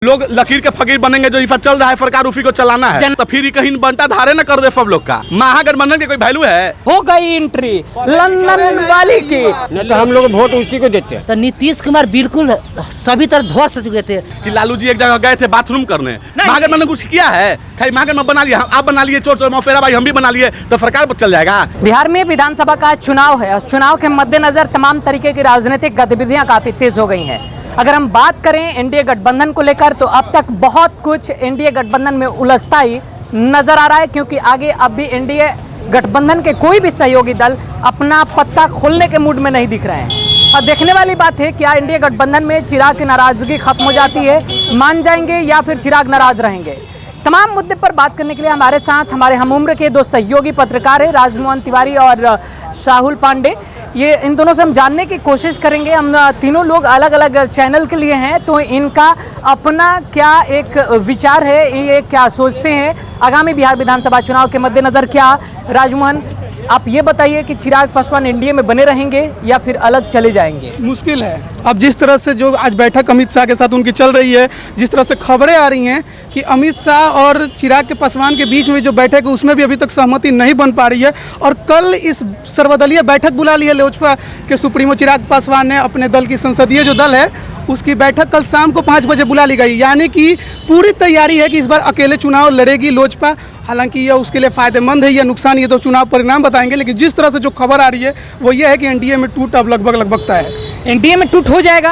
लोग लकीर के फकीर बनेंगे। जो इफा चल रहा है सरकार उसी को चलाना है, तो फिर कहीं बंटा धारे न कर दे सब लोग का। महागठबंधन की कोई वैल्यू है? हो गई एंट्री लंदन वाली की, नहीं तो हम लोग वोट उसी को देते हैं। तो नीतीश कुमार बिल्कुल सभी तरह ध्वस्त हो चुके थे कि लालू जी एक जगह गए थे बाथरूम करने, महागठबंधन कुछ किया है? खाली महागठबंधन बना लिया, आप बना लिए, चोर चोर मौफेरा भाई हम भी बना लिए, तो सरकार पर चल जाएगा। बिहार में विधानसभा का चुनाव है। उस चुनाव के मद्देनजर तमाम तरीके की राजनीतिक गतिविधियां काफी तेज हो गई हैं। अगर हम बात करें एनडीए गठबंधन को लेकर, तो अब तक बहुत कुछ एनडीए गठबंधन में उलझता ही नजर आ रहा है, क्योंकि आगे अब भी एनडीए गठबंधन के कोई भी सहयोगी दल अपना पत्ता खोलने के मूड में नहीं दिख रहे हैं। और देखने वाली बात है, क्या एनडीए गठबंधन में चिराग की नाराजगी खत्म हो जाती है, मान जाएंगे या फिर चिराग नाराज रहेंगे? तमाम मुद्दे पर बात करने के लिए हमारे साथ हमारे हमउम्र के दो सहयोगी पत्रकार हैं, राजमोहन तिवारी और शाहुल पांडे। ये इन दोनों से हम जानने की कोशिश करेंगे। हम तीनों लोग अलग अलग चैनल के लिए हैं, तो इनका अपना क्या एक विचार है, ये क्या सोचते हैं आगामी बिहार विधानसभा चुनाव के मद्देनजर। क्या राजमोहन, आप ये बताइए कि चिराग पासवान एनडीए में बने रहेंगे या फिर अलग चले जाएंगे? मुश्किल है। अब जिस तरह से जो आज बैठक अमित शाह के साथ उनकी चल रही है, जिस तरह से खबरें आ रही हैं कि अमित शाह और चिराग के पासवान के बीच में जो बैठक है उसमें भी अभी तक सहमति नहीं बन पा रही है, और कल इस सर्वदलीय बैठक बुला ली है लोजपा के सुप्रीमो चिराग पासवान ने। अपने दल की संसदीय जो दल है उसकी बैठक कल शाम को 5 बजे बुला ली गई, यानी कि पूरी तैयारी है कि इस बार अकेले चुनाव लड़ेगी लोजपा। हालांकि यह उसके लिए फायदेमंद है या नुकसान, ये तो चुनाव परिणाम बताएंगे, लेकिन जिस तरह से जो खबर आ रही है वो ये है कि एनडीए में टूट अब लगभग तय है। एनडीए में टूट हो जाएगा?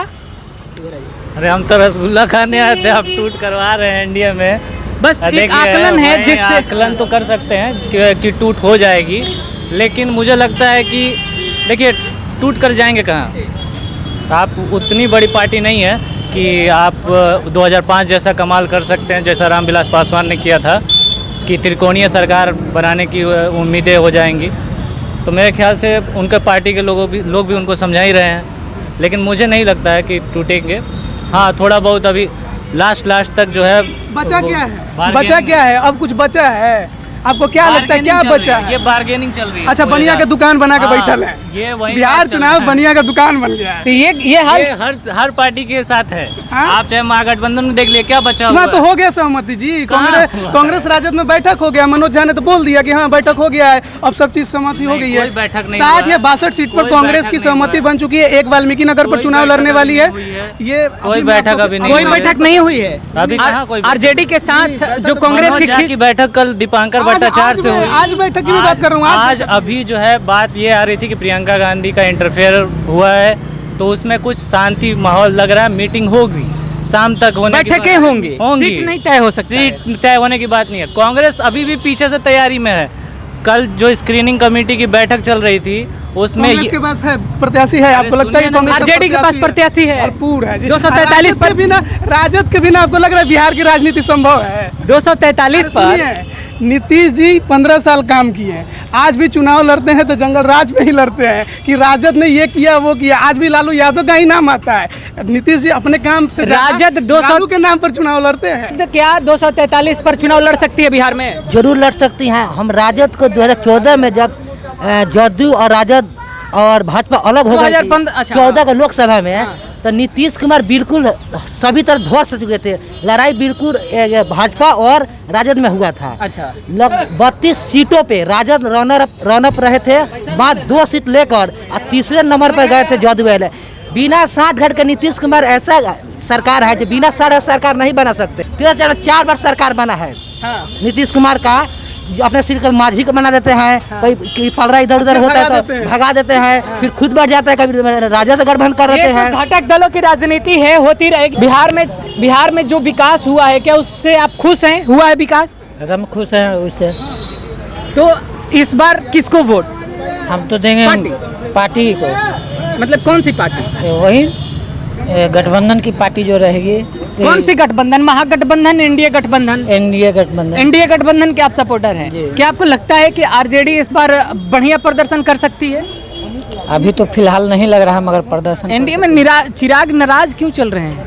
अरे हम तो रसगुल्ला खाने आए थे, आप टूट करवा रहे हैं एनडीए में। बस एक आकलन है जिससे आकलन तो कर सकते हैं कि टूट हो जाएगी, लेकिन मुझे लगता है कि देखिए टूट कर जाएंगे कहाँ। आप उतनी बड़ी पार्टी नहीं है कि आप 2005 जैसा कमाल कर सकते हैं जैसा रामविलास पासवान ने किया था, कि त्रिकोणीय सरकार बनाने की उम्मीदें हो जाएंगी। तो मेरे ख्याल से उनके पार्टी के लोग भी उनको समझा ही रहे हैं, लेकिन मुझे नहीं लगता है कि टूटेंगे। हाँ, थोड़ा बहुत अभी लास्ट तक जो है बचा क्या है अब कुछ बचा है? आपको क्या लगता है क्या बचा है? ये बार्गेनिंग चल रही है। अच्छा, बनिया का दुकान बना के बैठल है। ये वही बिहार चुनाव बनिया का दुकान बन गया है। तो ये हर पार्टी के साथ है। हाँ? आप चाहे महागठबंधन में देख लिए, क्या बचा हुआ? तो हो गया सहमति जी। कांग्रेस राजद में बैठक हो गया, मनोज झा ने तो बोल दिया कि हाँ बैठक हो गया है, अब सब चीज सहमति हो गई है। 60 या 62 सीट पर कांग्रेस की सहमति बन चुकी है। एक वाल्मीकि नगर पर चुनाव लड़ने वाली है। ये कोई बैठक अभी नहीं, कोई बैठक नहीं हुई है अभी। आरजेडी के साथ जो कांग्रेस की बैठक कल दीपांकर भट्टाचार्य से हुई। आज बैठक की बात कर रहा हूँ। आज अभी जो है बात ये आ रही थी कि प्रियंका गांधी का इंटरफेयर हुआ है, तो उसमें कुछ शांति माहौल लग रहा है। मीटिंग होगी शाम तक, होने बैठकें होंगी, सीट नहीं तय हो सकती। सीट तय होने की बात नहीं है। कांग्रेस अभी भी पीछे से तैयारी में है। कल जो स्क्रीनिंग कमेटी की बैठक चल रही थी उसमें कांग्रेस के पास है प्रत्याशी है? आपको लगता है कांग्रेस आरजेडी के पास प्रत्याशी है? भरपूर है। 243 पर बिना राजद के बिना आपको लग रहा है बिहार की राजनीति संभव है? 243 पर नीतीश जी 15 साल काम किए हैं। आज भी चुनाव लड़ते हैं तो जंगल राज में ही लड़ते हैं कि राजद ने ये किया वो किया। आज भी लालू यादव का ही नाम आता है। नीतीश जी अपने काम से राजद 200 लालू के नाम पर चुनाव लड़ते हैं। तो क्या 243 पर चुनाव लड़ सकती है बिहार में? जरूर लड़ सकती हैं। हम राजद को 2014 में जब जदयू और राजद और भाजपा अलग हो गई 14 का लोकसभा में, तो नीतीश कुमार बिल्कुल सभी तरह ध्वस्त हो चुके थे। लड़ाई बिल्कुल भाजपा और राजद में हुआ था। अच्छा, 32 सीटों पे राजद रनअप रहे थे, बाद 2 सीट लेकर और तीसरे नंबर पर गए थे जदयू वाले। बिना 60 घट के नीतीश कुमार ऐसा सरकार है जो बिना 60 सरकार नहीं बना सकते। 4 बार सरकार बना है नीतीश कुमार का। अपने सिर का माझी को बना देते हैं, कभी पलरा इधर उधर होता है तो भगा देते हैं, फिर खुद बढ़ जाता है, कभी राजा से गठबंधन कर देते हैं। घटक दलों की राजनीति है, होती रहेगी। बिहार में जो विकास हुआ है, क्या उससे आप खुश हैं? हुआ है विकास? एकदम खुश हैं उससे। तो इस बार किसको वोट? हम तो देंगे पार्टी को। मतलब कौन सी पार्टी? वही गठबंधन की पार्टी जो रहेगी। कौन सी गठबंधन? महागठबंधन, एनडीए गठबंधन? एनडीए गठबंधन। एनडीए गठबंधन के आप सपोर्टर हैं? क्या आपको लगता है कि आरजेडी इस बार बढ़िया प्रदर्शन कर सकती है? अभी तो फिलहाल नहीं लग रहा, मगर प्रदर्शन। एनडीए में चिराग नाराज क्यों चल रहे हैं?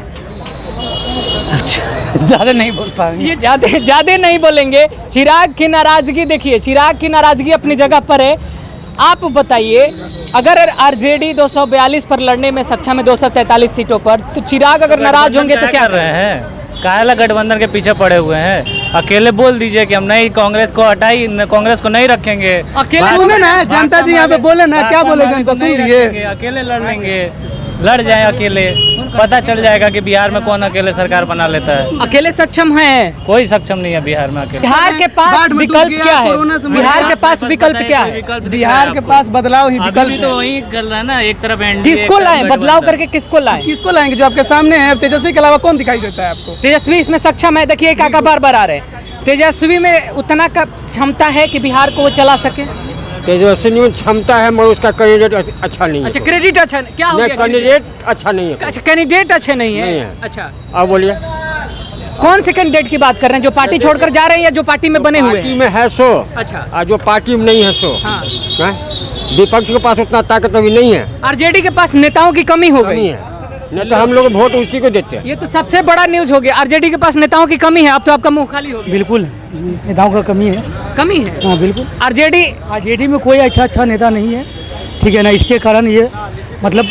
अच्छा, ज्यादा नहीं बोल पाएंगे। ये ज्यादा नहीं बोलेंगे। चिराग की नाराजगी देखिए, चिराग की नाराजगी अपनी जगह पर है। आप बताइए, अगर आरजेडी 242 पर लड़ने में सक्षम है 243 सीटों पर, तो चिराग अगर नाराज होंगे तो क्या कर रहे हैं? काला गठबंधन के पीछे पड़े हुए हैं। अकेले बोल दीजिए कि हम नहीं कांग्रेस को हटाई, कांग्रेस को नहीं रखेंगे। अकेले सुने ना जनता जी यहाँ पे बोले ना, क्या बोले जनता, सुन लिए। अकेले लड़ लेंगे, लड़ जाए अकेले, पता चल जाएगा कि बिहार में कौन अकेले सरकार बना लेता है। अकेले सक्षम हैं? कोई सक्षम नहीं है बिहार में अकेले। बिहार के पास बाढ़ में डूब विकल्प गया, क्या है? कोरोना से मर बिहार गया। के पास विकल्प क्या है? बिहार के पास बदलाव ही अभी विकल्प भी है। तो वही गल रहा है ना, एक तरफ एनडीए, किसको लाएं? बदलाव करके किसको लाएं? किसको लाएंगे? जो आपके सामने है, तेजस्वी के अलावा कौन दिखाई देता है आपको? तेजस्वी इसमें सक्षम है। देखिए काका बार बार आ रहे हैं। तेजस्वी में उतना का क्षमता है कि बिहार को वो चला सके? तेजस्वी में क्षमता है मगर उसका कैंडिडेट अच्छा नहीं है। अच्छा क्रेडिट अच्छा क्या हो नहीं, गया? कैंडिडेट अच्छा नहीं है। अच्छा कैंडिडेट अच्छे नहीं है, नहीं है। अच्छा अब बोलिए, कौन से कैंडिडेट की बात कर रहे हैं? जो पार्टी छोड़कर जा रहे हैं या जो पार्टी में बने हुए पार्टी हैं? में है सो, अच्छा और जो पार्टी में नहीं है सो। हाँ। हैं? विपक्ष के पास उतना ताकत अभी नहीं है, आरजेडी के पास नेताओं की कमी हो कमी गई। है। नहीं तो हम लोग वोट उसी को देते हैं। ये तो सबसे बड़ा न्यूज हो गया, आरजेडी के पास नेताओं की कमी है। अब तो आपका मुंह खाली हो गया। बिल्कुल नेताओं का कमी है। कमी है हाँ बिल्कुल। आरजेडी। आरजेडी में कोई अच्छा नेता नहीं है, ठीक है ना। इसके कारण ये मतलब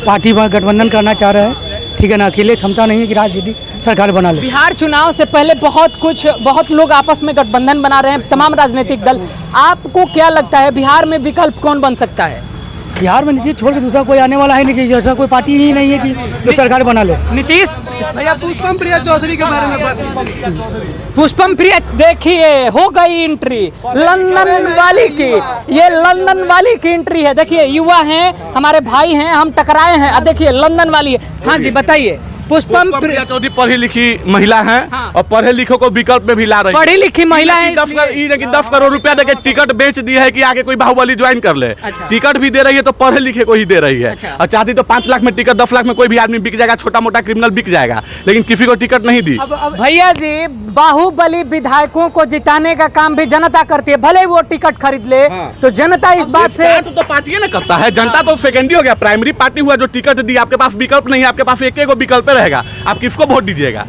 पार्टी गठबंधन करना चाह रहा है, ठीक है ना। अकेले क्षमता नहीं है कि राजनीति सरकार बना ले। बिहार चुनाव से पहले बहुत लोग आपस में गठबंधन बना रहे हैं, तमाम राजनीतिक दल। आपको क्या लगता है बिहार में विकल्प कौन बन सकता है? बिहार में नीतीश छोड़ के दूसरा कोई आने वाला है नहीं, कि ऐसा कोई पार्टी ही नहीं है कि जो सरकार बना ले। नीतीश। भैया पुष्पम प्रिया चौधरी के बारे में बात कीजिए। पुष्पम प्रिया देखिए हो गई एंट्री लंदन वाली की। ये लंदन वाली की एंट्री है। देखिए युवा हैं, हमारे भाई हैं, हम टकराए हैं। देखिए लंदन वाली है। हाँ जी बताइए। पुष्पम प्रिया चौधरी पढ़ी लिखी महिला हैं। हाँ। और पढ़े लिखों को विकल्प में भी ला रही है। पढ़ी लिखी महिला है 10 करोड़ रुपया देके टिकट बेच दी है कि आगे कोई बाहुबली ज्वाइन कर ले। अच्छा। टिकट भी दे रही है तो पढ़े लिखे को ही दे रही है। अच्छा। और चाहती तो 5 लाख में टिकट, 10 लाख में कोई भी आदमी बिक जाएगा, छोटा मोटा क्रिमिनल बिक जाएगा, लेकिन किसी को टिकट नहीं दी। भैया जी बाहुबली विधायकों को जिताने का काम भी जनता करती है, भले वो टिकट खरीद ले। तो जनता इस बात से तो पार्टी ना करता है, जनता तो सेकेंडरी हो गया। प्राइमरी पार्टी हुआ जो टिकट दी, आपके पास विकल्प नहीं है, आपके पास एक विकल्प रहेगा, आप किसको वोट दीजिएगा?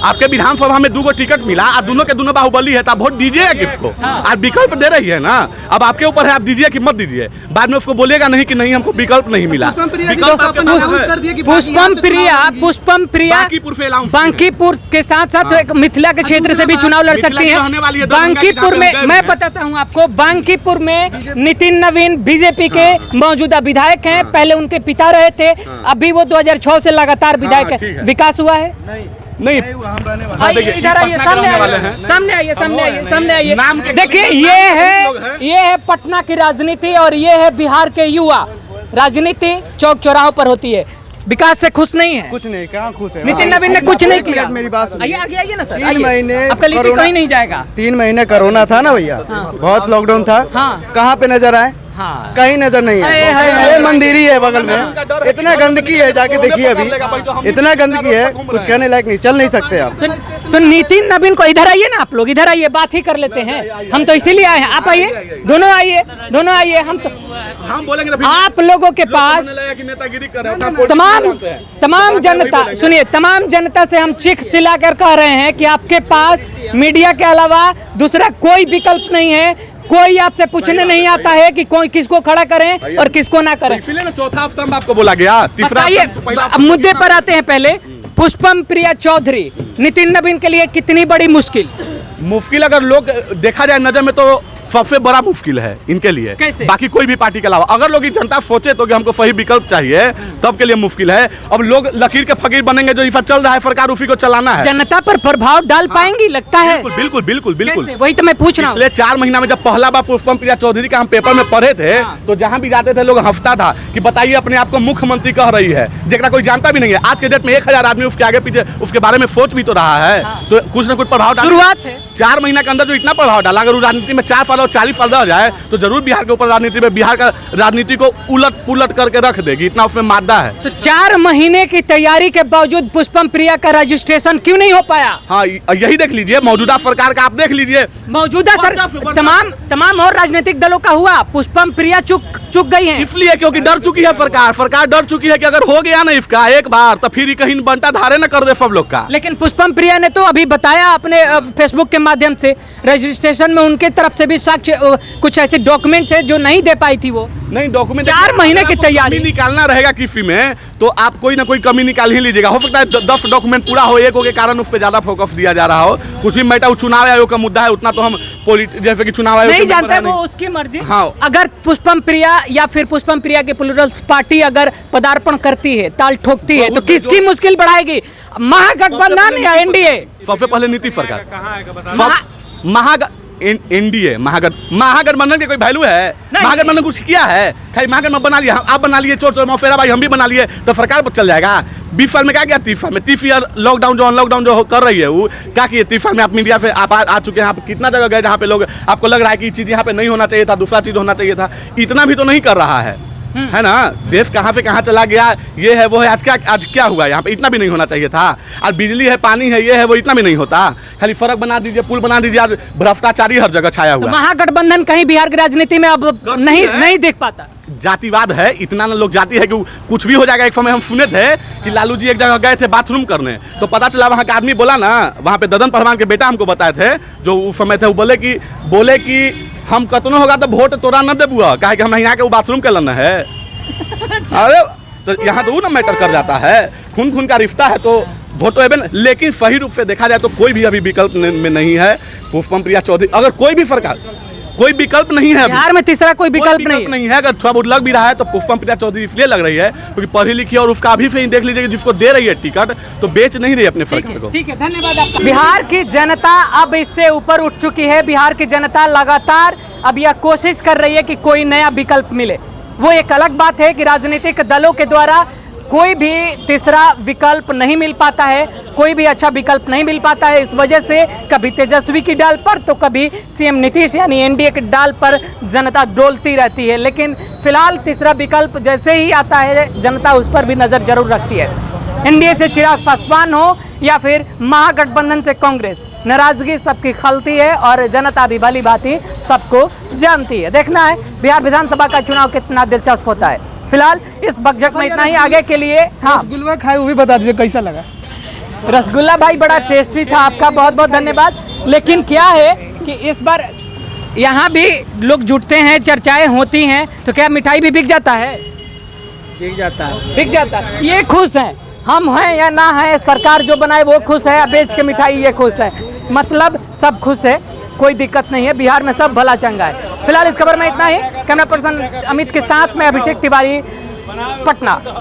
आपके विधानसभा में 2 टिकट मिला और दोनों के दोनों बाहुबली है, तो वोट दीजिएगा किसको? आप विकल्प दे रही है ना, अब आपके ऊपर है, आप दीजिए कि मत दीजिए। बाद में उसको बोलेगा नहीं कि नहीं हमको विकल्प नहीं मिला। पुष्पम प्रिया विकल्प आपके पास है। पुष्पम प्रिया बांकीपुर से announce बांकीपुर के साथ साथ एक मिथिला के क्षेत्र से भी चुनाव लड़ सकती हैं। बांकीपुर में मैं बताता हूं आपको, बांकीपुर में नितिन नवीन बीजेपी के मौजूदा विधायक हैं। पहले उनके पिता रहे थे, अभी वो 2006 से लगातार विधायक है। विकास हुआ है? नहीं। आइए इधर आइए, सामने आइए, सामने आइए, सामने आइए, सामने आइए। देखिए ये है पटना की राजनीति और ये है बिहार के युवा। राजनीति चौक चौराहों पर होती है। विकास से खुश नहीं है? कुछ नहीं, कहाँ खुश है? नितिन नवीन ने कुछ नहीं किया। मेरी बात सुनिए। आइए आगे आइए ना सर। 3 महीने आपका लिट्टी कहीं नहीं जाएगा। 3 महीने कोरोना था ना भैया, बहुत लॉकडाउन था। हाँ। कहाँ पे नजर आए? हाँ। कहीं नजर नहीं है। ये मंदिर ही है बगल में, इतना गंदगी है, जाके देखिए अभी इतना गंदगी है, कुछ कहने लायक नहीं, चल नहीं सकते आप। तो नितिन नवीन को इधर आइए ना, आप लोग इधर आइए, बात ही कर लेते हैं। हम तो इसीलिए आए हैं, आप आइए, दोनों आइए, दोनों आइए। हम बोलेंगे आप लोगों के पास नेतागिरी कर रहे हैं। तमाम जनता सुनिए, तमाम जनता से हम चीख चिल्ला कर कह रहे हैं कि आपके पास मीडिया के अलावा दूसरा कोई विकल्प नहीं है। कोई आपसे पूछने नहीं आता है कि कोई किसको खड़ा करें और किसको ना करें। इसीलिए ना चौथा स्तंभ आपको बोला गया। तीसरा अब मुद्दे पर आते हैं। पहले पुष्पम प्रिया चौधरी नितिन नवीन के लिए कितनी बड़ी मुश्किल अगर लोग देखा जाए नजर में तो सबसे बड़ा मुश्किल है इनके लिए। कैसे? बाकी कोई भी पार्टी के अलावा अगर लोग जनता सोचे तो कि हमको सही विकल्प चाहिए, तब के लिए मुश्किल है। अब लोग लकीर के फकीर बनेंगे, जो इफा चल रहा है सरकार उसी को चलाना है। जनता पर प्रभाव डाल पाएंगी लगता है? बिल्कुल बिल्कुल बिल्कुल। वही तो मैं पूछ रहा हूँ। पिछले 4 महीना में जब पहला बार पुष्पम प्रिया चौधरी का हम पेपर में पढ़े थे, तो जहां भी जाते थे लोग हंसता था कि बताइए अपने आप को मुख्यमंत्री कह रही है, जेकरा कोई जानता भी नहीं है। आज के डेट में 1000 आदमी उसके आगे पीछे उसके बारे में सोच भी तो रहा है। तो कुछ ना कुछ प्रभाव डाल, शुरुआत है। 4 महीना के अंदर जो इतना प्रभाव डाला, अगर राजनीति में 4 साल और 40 साल रह जाए तो जरूर बिहार के ऊपर राजनीति में बिहार का राजनीति को उलट पुलट करके रख देगी, इतना उसमें मादा है। तो 4 महीने की तैयारी के बावजूद पुष्पम प्रिया का रजिस्ट्रेशन क्यों नहीं हो पाया? हाँ यही देख लीजिए, मौजूदा सरकार का आप देख लीजिए। मौजूदा सर तमाम और राजनीतिक दलों का हुआ, पुष्पम प्रिया चुक गई हैं। इसलिए क्योंकि डर चुकी है सरकार डर चुकी है कि अगर हो गया ना इसका एक बार तो फिर कहीं बंटा धारे न कर दे सब लोग का। लेकिन पुष्पम प्रिया ने तो अभी बताया अपने फेसबुक के माध्यम से, रजिस्ट्रेशन में उनके तरफ से भी साक्ष्य कुछ ऐसे डॉक्यूमेंट्स है जो नहीं दे पाई थी वो? नहीं, डॉक्यूमेंट 4 महीने की तैयारी निकालना रहेगा किसी में तो आप कोई ना कोई कमी निकाल ही लीजिएगा। हो सकता है 10 डॉक्यूमेंट पूरा हो, एक हो के कारण उस पर ज्यादा फोकस दिया जा रहा हो। कुछ भी मैटर चुनाव आयोग का मुद्दा है, उतना तो हम जैसे कि चुनाव आयोग नहीं जानते, वो उसकी मर्जी। हाँ। अगर पुष्पम प्रिया या फिर पुष्पम प्रिया की प्लूरल्स पार्टी अगर पदार्पण करती है, ताल ठोकती है, तो किसकी मुश्किल बढ़ाएगी? महागठबंधन या एनडीए? सबसे पहले नीतीश सरकार, एनडीए, महागठबंधन के कोई वैल्यू है? महागठबंधन कुछ किया है? खाली महागठबंधन बना लिया, आप बना लिए, चोर चोर मौफेरा भाई हम भी बना लिए, तो सरकार पर चल जाएगा। 20 साल में क्या किया? 30 साल में 30 ईयर लॉकडाउन जो अनलॉकडाउन जो कर रही है वो क्या किए? 30 साल में आप मीडिया से आप आ चुके हैं। आप कितना जगह गए जहाँ पे लोग आपको लग रहा है कि ये चीज़ यहाँ पे नहीं होना चाहिए था, दूसरा चीज़ होना चाहिए था, इतना भी तो नहीं कर रहा है, है ना? देश कहाँ से कहाँ चला गया, ये है वो है। आज क्या हुआ यहाँ पे? इतना भी नहीं होना चाहिए था। और बिजली है, पानी है, ये है वो, इतना भी नहीं होता। खाली सड़क बना दीजिए, पुल बना दीजिए, आज भ्रष्टाचारी हर जगह छाया हुआ है। महागठबंधन कहीं बिहार की राजनीति में अब नहीं देख पाता। जातिवाद है, इतना ना लोग जाति है कि कुछ भी हो जाएगा। एक समय हम सुने थे कि लालू जी एक जगह गए थे बाथरूम करने, तो पता चला वहाँ का आदमी बोला ना, वहाँ पे ददन पहलवान के बेटा हमको बताए थे जो उस समय थे, वो बोले कि हम कतनो होगा तो वोट तोरा न देबुआ, कहे कि हम यहाँ के वो बाथरूम के लेना है। अरे तो यहाँ तो वो ना मैटर कर जाता है, खून का रिश्ता है तो वोट तो एबे। लेकिन सही रूप से देखा जाए तो कोई भी अभी विकल्प में नहीं है। पुष्पम प्रिया चौधरी अगर कोई भी सरकार, कोई विकल्प नहीं है बिहार में, तीसरा कोई विकल्प नहीं है। अगर थोड़ा बहुत लग भी रहा है तो पुष्पम प्रिया चौधरी इसलिए लग रही है क्योंकि पढ़ी लिखी, और उसका अभी से ही देख लीजिए जिसको दे रही है टिकट तो बेच नहीं रही अपने सरकार को। ठीक है, धन्यवाद आपका। बिहार की जनता अब इससे ऊपर उठ चुकी है। बिहार की जनता लगातार अब यह कोशिश कर रही है कि कोई नया विकल्प मिले। वो एक अलग बात है कि राजनीतिक दलों के द्वारा कोई भी तीसरा विकल्प नहीं मिल पाता है, कोई भी अच्छा विकल्प नहीं मिल पाता है। इस वजह से कभी तेजस्वी की डाल पर तो कभी सीएम नीतीश यानी एनडीए की डाल पर जनता डोलती रहती है। लेकिन फिलहाल तीसरा विकल्प जैसे ही आता है जनता उस पर भी नज़र जरूर रखती है। एनडीए से चिराग पासवान हो या फिर महागठबंधन से कांग्रेस, नाराजगी सबकी खलती है और जनता भी भली भांति सबको जानती है। देखना है बिहार विधानसभा का चुनाव कितना दिलचस्प होता है। फिलहाल इस बकझक में इतना ही। आगे के लिए हाँ, रसगुल्ला खाए वो भी बता दीजिए कैसा लगा? रसगुल्ला भाई बड़ा टेस्टी था, आपका बहुत बहुत धन्यवाद। लेकिन क्या है कि इस बार यहाँ भी लोग जुटते हैं, चर्चाएं होती हैं, तो क्या मिठाई भी बिक जाता है? बिक जाता है। ये खुश हैं, हम हैं या ना है, सरकार जो बनाए वो खुश है, बेच के मिठाई ये खुश है, मतलब सब खुश है, कोई दिक्कत नहीं है। बिहार में सब भला चंगा है। फिलहाल इस खबर में इतना ही। कैमरा पर्सन अमित के साथ में अभिषेक तिवारी, पटना।